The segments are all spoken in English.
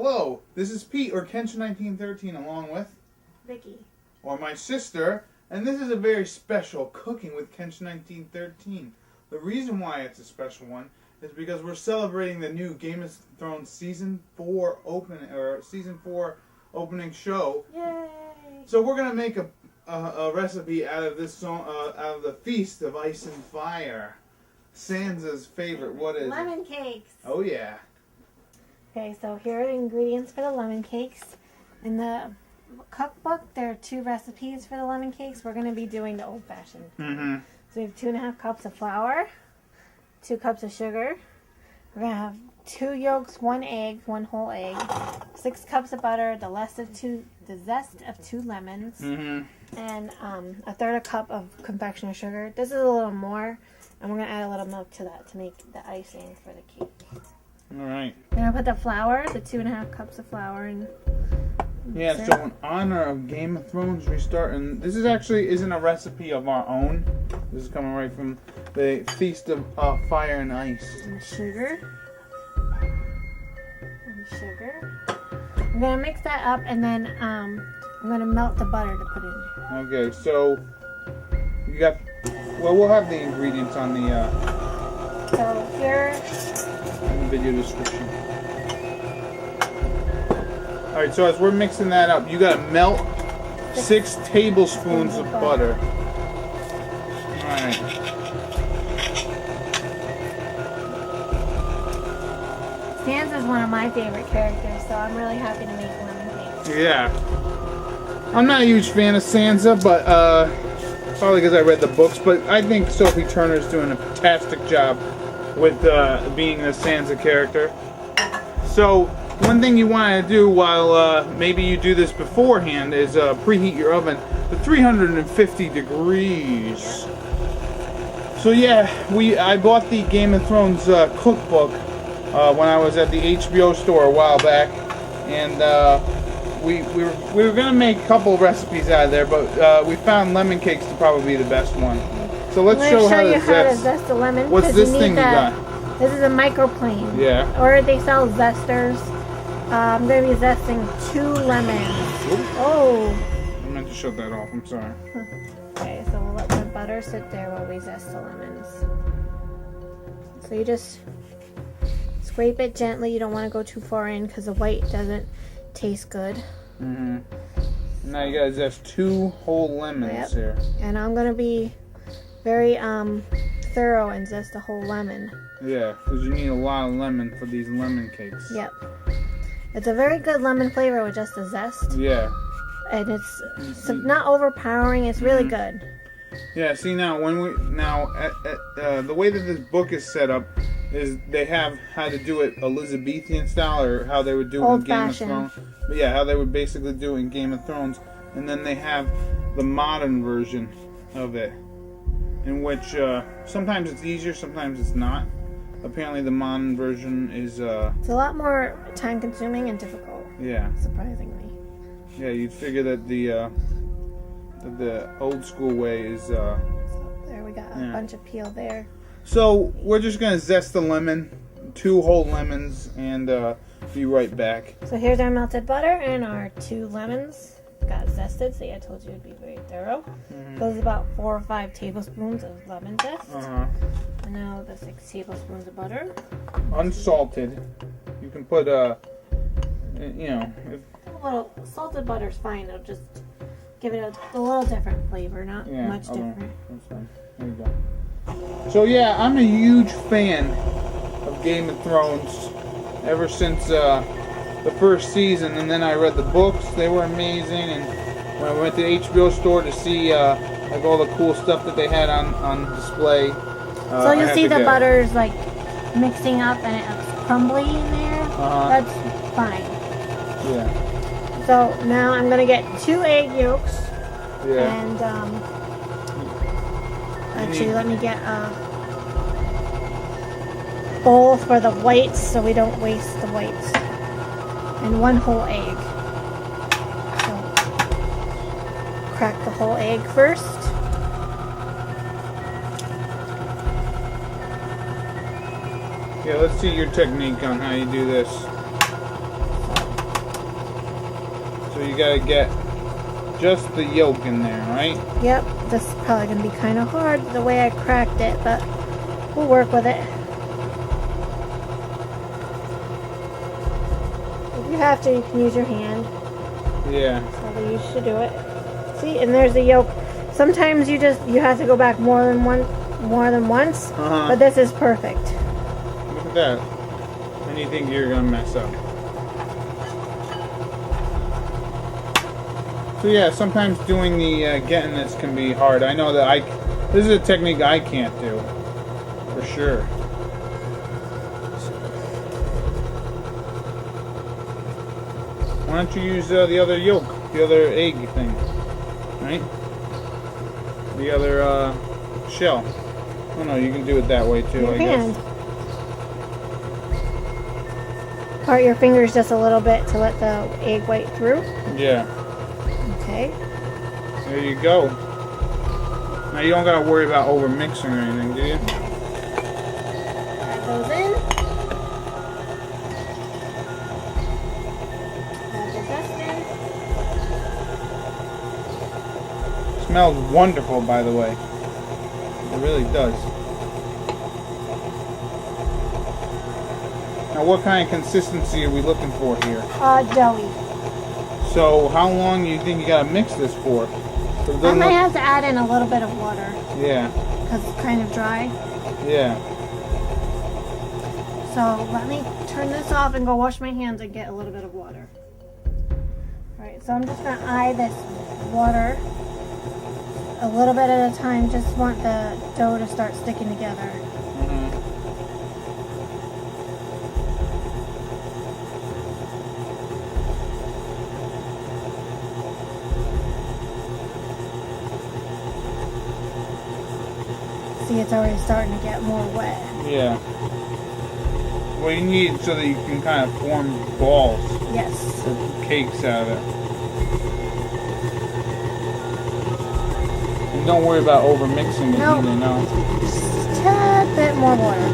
Hello, this is Pete, or Kenshin1913, along with Vicky. Or my sister, and this is a very special Cooking with Kenshin1913. The reason why it's a special one is because we're celebrating the new Game of Thrones Season 4 opening show. Yay! So we're gonna make a recipe out of this song, out of the Feast of Ice and Fire. Sansa's favorite. What is lemon it? cakes. Oh yeah. Okay, so here are the ingredients for the lemon cakes. In the cookbook, there are 2 recipes for the lemon cakes. We're going to be doing the old-fashioned. Mm-hmm. So we have 2.5 cups of flour, 2 cups of sugar. We're going to have 2 yolks, 1 egg, 1 whole egg, 6 cups of butter, the zest of 2 lemons, and a third a cup of confectioner sugar. This is a little more, and we're going to add a little milk to that to make the icing for the cake. Alright. I'm going to put the flour, the 2.5 cups of flour in. Yeah, so in honor of Game of Thrones restart, and this is actually isn't a recipe of our own. This is coming right from the Feast of Fire and Ice. And sugar. I'm going to mix that up, and then I'm going to melt the butter to put in there. Okay, so you got, well, we'll have the ingredients on the So here, video description. Alright, so as we're mixing that up, you gotta melt 6 tablespoons of butter. Alright. Sansa's one of my favorite characters, so I'm really happy to make lemon cakes. Yeah. I'm not a huge fan of Sansa, but probably because I read the books, but I think Sophie Turner's doing a fantastic job with being a Sansa character. So one thing you want to do while maybe you do this beforehand is preheat your oven to 350 degrees. So yeah, I bought the Game of Thrones cookbook when I was at the HBO store a while back, and we were gonna make a couple of recipes out of there, but we found lemon cakes to probably be the best one. So let's show how to zest a lemon. What's this thing you got? This is a microplane. Yeah. Or they sell zesters. I'm going to be zesting 2 lemons. Oop. Oh. I meant to shut that off. I'm sorry. Okay, so we'll let the butter sit there while we zest the lemons. So you just scrape it gently. You don't want to go too far in because the white doesn't taste good. Mm-hmm. Now you gotta zest 2 whole lemons here. And I'm going to be very thorough and zest a whole lemon. Yeah, because you need a lot of lemon for these lemon cakes. Yep. It's a very good lemon flavor with just the zest. Yeah. And it's not overpowering. It's really good. Yeah. See now, the way that this book is set up is they have how to do it Elizabethan style, or how they would do it in Game of Thrones. But yeah, how they would basically do it in Game of Thrones, and then they have the modern version of it, in which sometimes it's easier, sometimes it's not. Apparently the modern version is it's a lot more time consuming and difficult. Yeah. Surprisingly. Yeah, you'd figure that the old school way is so there we got a bunch of peel there. So we're just gonna zest the lemon, 2 whole lemons, and be right back. So here's our melted butter and our 2 lemons. Got zested, so yeah, I told you it'd be very thorough. Goes about 4 or 5 tablespoons of lemon zest. And now the 6 tablespoons of butter. Unsalted. You can put a little salted butter's fine. It'll just give it a little different flavor, not much different. That's fine. There you go. So yeah, I'm a huge fan of Game of Thrones ever since the first season, and then I read the books. They were amazing, and when I went to the HBO store to see like all the cool stuff that they had on display. So you see the butter's like mixing up and it's crumbly in there. That's fine. Yeah. So now I'm gonna get 2 egg yolks. Yeah. And actually, let me get a bowl for the whites so we don't waste the whites. And 1 whole egg. So crack the whole egg first. Yeah, let's see your technique on how you do this. you gotta get just the yolk in there, right? Yep, this is probably going to be kind of hard the way I cracked it, but we'll work with it. If you have to, you can use your hand. Yeah. So they used to do it. See, and there's the yolk. Sometimes you have to go back more than once, but this is perfect. Look at that. And you think you're gonna mess up. So yeah, sometimes doing the getting this can be hard. I know that this is a technique I can't do, for sure. Why don't you use the other yolk, the other egg thing, right? The other shell. Oh no, you can do it that way too, I guess. Part your fingers just a little bit to let the egg white through. Yeah. Okay. There you go. Now you don't gotta worry about over mixing or anything, do you? Add those in. Add the zest in. Smells wonderful, by the way. It really does. Now, what kind of consistency are we looking for here? Doughy. So, how long do you think you gotta mix this for? I might have to add in a little bit of water. Yeah. Because it's kind of dry. Yeah. So let me turn this off and go wash my hands and get a little bit of water. Alright, so I'm just going to eye this water a little bit at a time. Just want the dough to start sticking together. See, it's already starting to get more wet. Yeah. Well, you need so that you can kind of form balls. Yes. Or cakes out of it. And don't worry about over mixing it either, no. Just a tad bit more water.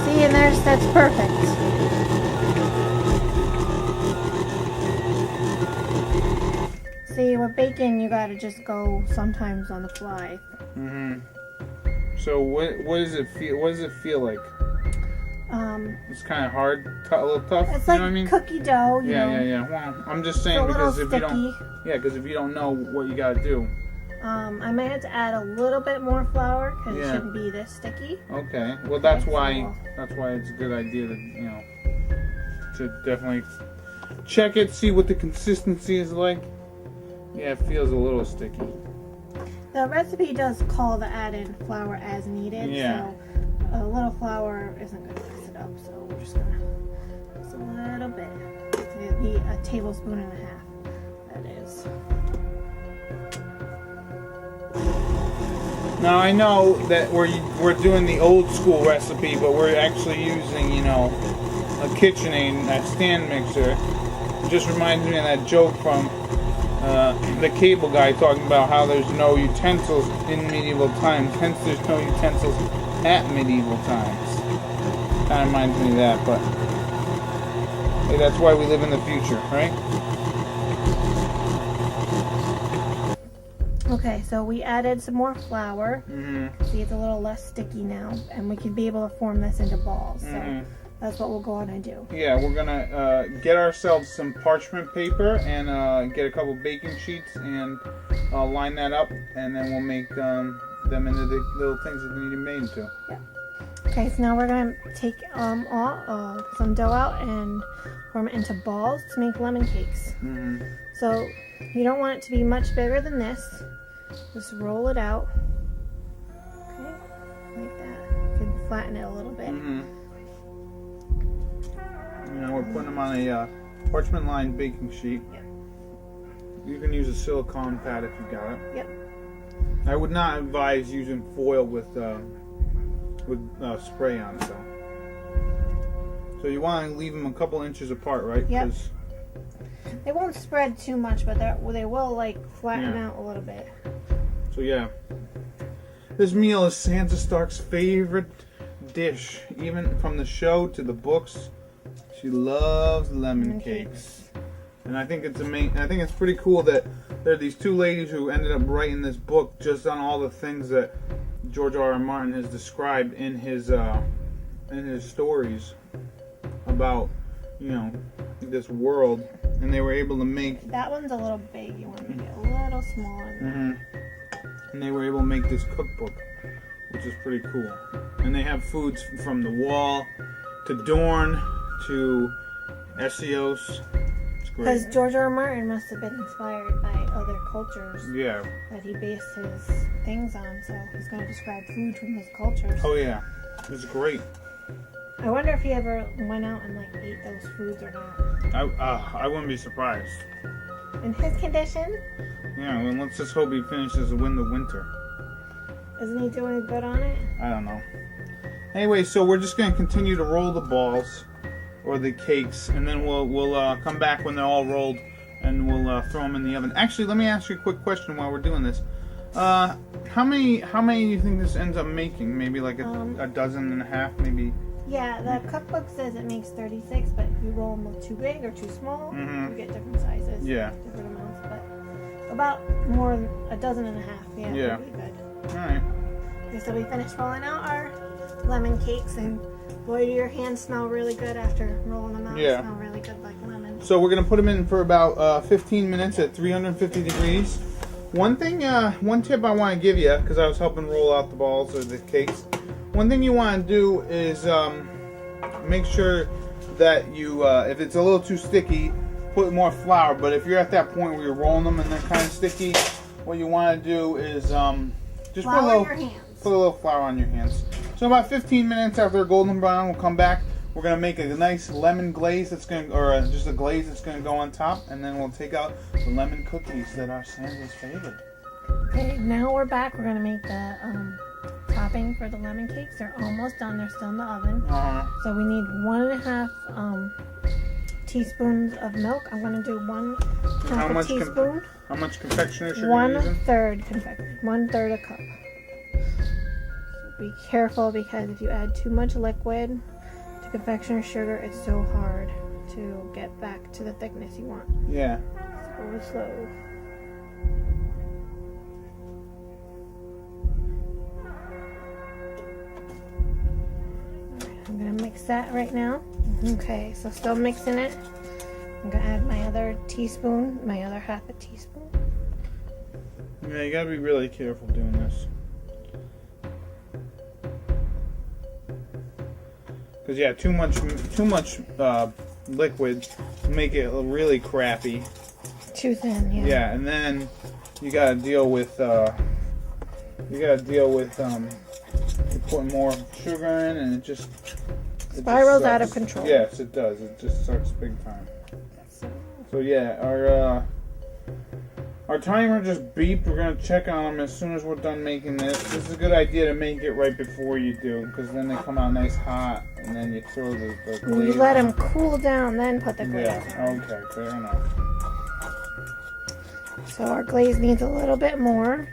See, and that's perfect. See, with baking, you gotta just go sometimes on the fly. So what does it feel? What does it feel like? It's kind of hard, a little tough. It's you like know what I mean? cookie dough. You know. Yeah. Well, I'm just saying because if you don't, because if you don't know what you gotta do. I might have to add a little bit more flour because it shouldn't be this sticky. Okay. Well, that's why it's a good idea to to definitely check it, see what the consistency is like. Yeah, it feels a little sticky. The recipe does call the add-in flour as needed, so a little flour isn't going to mix it up. So we're just going to just a little bit. It's going to be a tablespoon and a half. That is. Now I know that we're doing the old school recipe, but we're actually using a KitchenAid, a stand mixer. It just reminds me of that joke from the cable guy talking about how there's no utensils in medieval times, hence there's no utensils at medieval times. Kind of reminds me of that, but hey, that's why we live in the future, right? Okay, so we added some more flour. See, it's a little less sticky now, and we can be able to form this into balls. So that's what we'll go on and do. Yeah, we're gonna get ourselves some parchment paper and get a couple baking sheets and line that up, and then we'll make them into the little things that they need to be made into. Yeah. Okay, so now we're gonna take some dough out and form it into balls to make lemon cakes. So you don't want it to be much bigger than this. Just roll it out. Okay, like that. You can flatten it a little bit. We're putting them on a parchment lined baking sheet. Yep. You can use a silicone pad if you got it. Yep. I would not advise using foil with spray on it though. So you want to leave them a couple inches apart, right? Yep. They won't spread too much, but they will like flatten out a little bit. So yeah, this meal is Sansa Stark's favorite dish, even from the show to the books. She loves lemon cakes. And I think it's amazing. I think it's pretty cool that there are these two ladies who ended up writing this book just on all the things that George R. R. Martin has described in his stories about, you know, this world, and they were able to make. That one's a little big. You want to make it a little smaller. And they were able to make this cookbook, which is pretty cool. And they have foods from the Wall to Dorn to Essios. It's great. Because George R. R. Martin must have been inspired by other cultures. Yeah. That he based his things on, so he's going to describe food from his cultures. Oh yeah, it's great. I wonder if he ever went out and like ate those foods or not. I wouldn't be surprised. In his condition, Yeah, well, let's just hope he finishes Win the Winter. isn't he doing good on it? I don't know. Anyway, so we're just gonna continue to roll the balls or the cakes, and then we'll come back when they're all rolled, and we'll throw them in the oven. Actually, let me ask you a quick question while we're doing this. How many do you think this ends up making? Maybe like a dozen and a half, maybe. Yeah, the cookbook says it makes 36, but if you roll them too big or too small, you get different sizes. Yeah. Different amounts, but about more than a dozen and a half. Yeah. Would be good. All right. Okay, so we finished rolling out our lemon cakes, and boy, do your hands smell really good after rolling them out. Yeah. They smell really good like lemon. So we're gonna put them in for about 15 minutes at 350 degrees. One thing, one tip I want to give you, because I was helping roll out the balls or the cakes. One thing you want to do is make sure that you, if it's a little too sticky, put more flour. But if you're at that point where you're rolling them and they're kind of sticky, what you want to do is just put a little flour on your hands. So about 15 minutes after they're golden brown, we'll come back. We're gonna make a nice lemon glaze that's gonna, or just a glaze that's gonna go on top, and then we'll take out the lemon cookies that are Sandra's favorite. Okay, now we're back. We're gonna make the topping for the lemon cakes. They're almost done. They're still in the oven. So we need 1.5 teaspoons of milk. I'm gonna do 1/2 teaspoon. How much confectioner sugar are you using? 1/3 a cup. So be careful, because if you add too much liquid to confectioner sugar, it's so hard to get back to the thickness you want. Yeah. So go slow. I'm gonna mix that right now. Okay, so still mixing it. I'm gonna add my other teaspoon, my other 1/2 teaspoon. Yeah, you gotta be really careful doing this. Cause yeah, too much liquid make it really crappy. Too thin, yeah. Yeah, and then you gotta deal with putting more sugar in, and it just spirals out of control. Yes, it does. It just starts big time. So yeah, our timer just beeped. We're gonna check on them as soon as we're done making this. This is a good idea to make it right before you do, because then they come out nice hot, and then you throw the glaze. You let them cool down, then put the glaze on. Yeah. Okay. Fair enough. So our glaze needs a little bit more.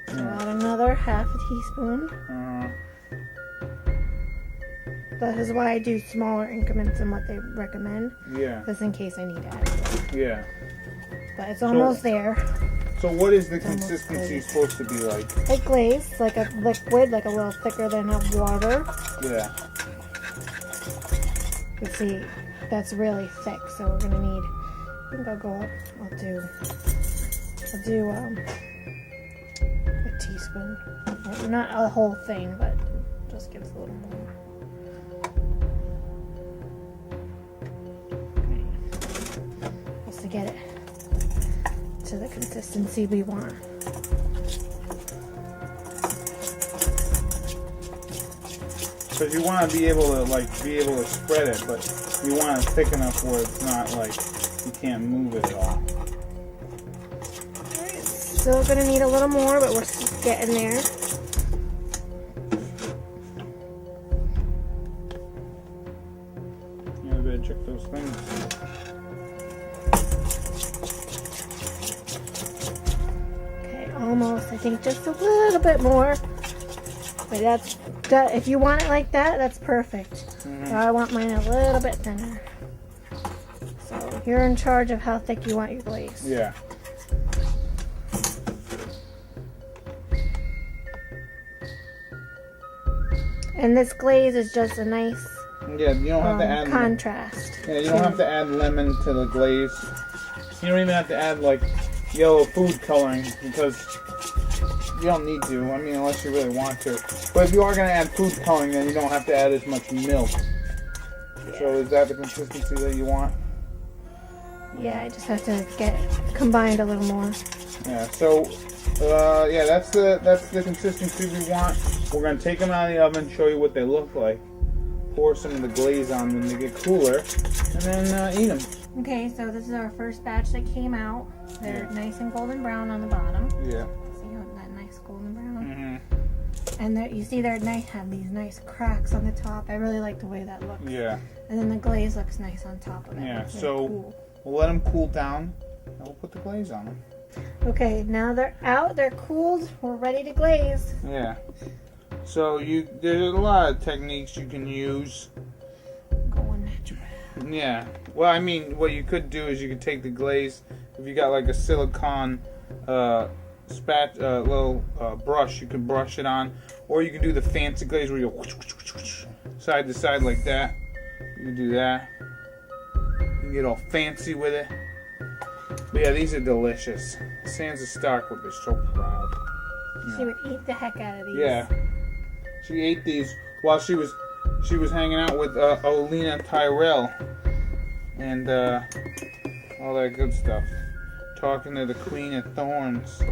So add another 1/2 teaspoon. That is why I do smaller increments than what they recommend. Yeah. Just in case I need to add more. Yeah. But it's almost there. So what is the consistency supposed to be like? Like glaze, like a liquid, like a little thicker than a water. Yeah. You see, that's really thick, so we're gonna need. I think I'll go up. I'll do a teaspoon. Not a whole thing, but just gives a little more. Just to get it to the consistency we want. Because you want to be able to spread it, but you want it thick enough where it's not like you can't move it at all. Alright, still gonna need a little more, but we're getting there. You better check those things. Okay, almost. I think just a little bit more. But if you want it like that, that's perfect. So I want mine a little bit thinner. So you're in charge of how thick you want your glaze. Yeah. And this glaze is just a nice Yeah, you don't have to add contrast. Yeah, you don't have to add lemon to the glaze. You don't even have to add like yellow food coloring because you don't need to. I mean, unless you really want to. But if you are going to add food coloring, then you don't have to add as much milk. So is that the consistency that you want? Yeah, I just have to get combined a little more. Yeah. So, yeah, that's the consistency we want. We're going to take them out of the oven, show you what they look like. Pour some of the glaze on them to get cooler, and then eat them. Okay, so this is our first batch that came out. They're nice and golden brown on the bottom. Yeah. See that nice golden brown? Mm-hmm. And you see they're nice, have these nice cracks on the top. I really like the way that looks. Yeah. And then the glaze looks nice on top of it. Yeah. It's So cool. we'll let them cool down, and we'll put the glaze on them. Okay, now they're out. They're cooled. We're ready to glaze. Yeah. So there's a lot of techniques you can use. Going natural. Yeah. Well, I mean, what you could do is you could take the glaze. If you got like a silicone little brush, you can brush it on, or you can do the fancy glaze where you side to side like that. You can do that. You can get all fancy with it. But yeah, these are delicious. Sansa Stark would be so proud. She would eat the heck out of these. Yeah. She ate these while she was hanging out with Olena Tyrell and all that good stuff. Talking to the Queen of Thorns.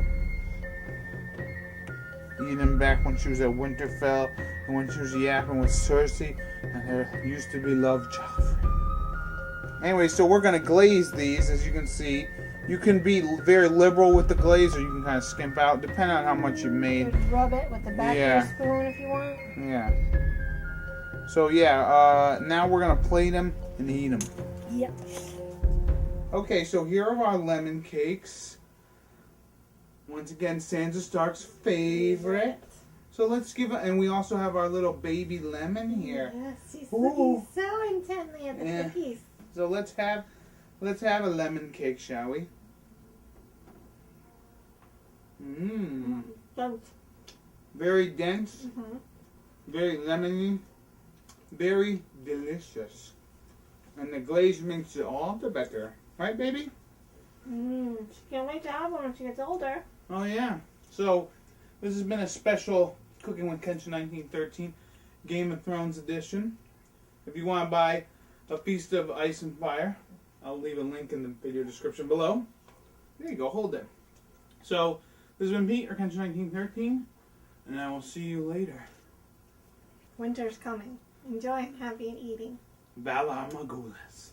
Even back when she was at Winterfell and when she was yapping with Cersei and her used to be love Joffrey. Anyway, so we're gonna glaze these, as you can see. You can be very liberal with the glaze, or you can kind of skimp out, depending on how much you made. Just rub it with the back of your spoon if you want. Yeah. So yeah, now we're gonna plate them and eat them. Yep. Okay, so here are our lemon cakes. Once again, Sansa Stark's favorite. So let's give it, and we also have our little baby lemon here. Yes, she's Ooh. looking so intently at the cookies. So let's have a lemon cake, shall we? Mmm. Very dense, very lemony, very delicious. And the glaze makes it all the better. Right, baby? She can't wait to have one when she gets older. Oh, yeah. So, this has been a special Cooking with Kenshin1913 Game of Thrones edition. If you want to buy A Feast of Ice and Fire, I'll leave a link in the video description below. There you go, hold it. So, this has been Pete, or Kenshin1913, and I will see you later. Winter's coming. Enjoy, happy, and eating. Valar Morghulis.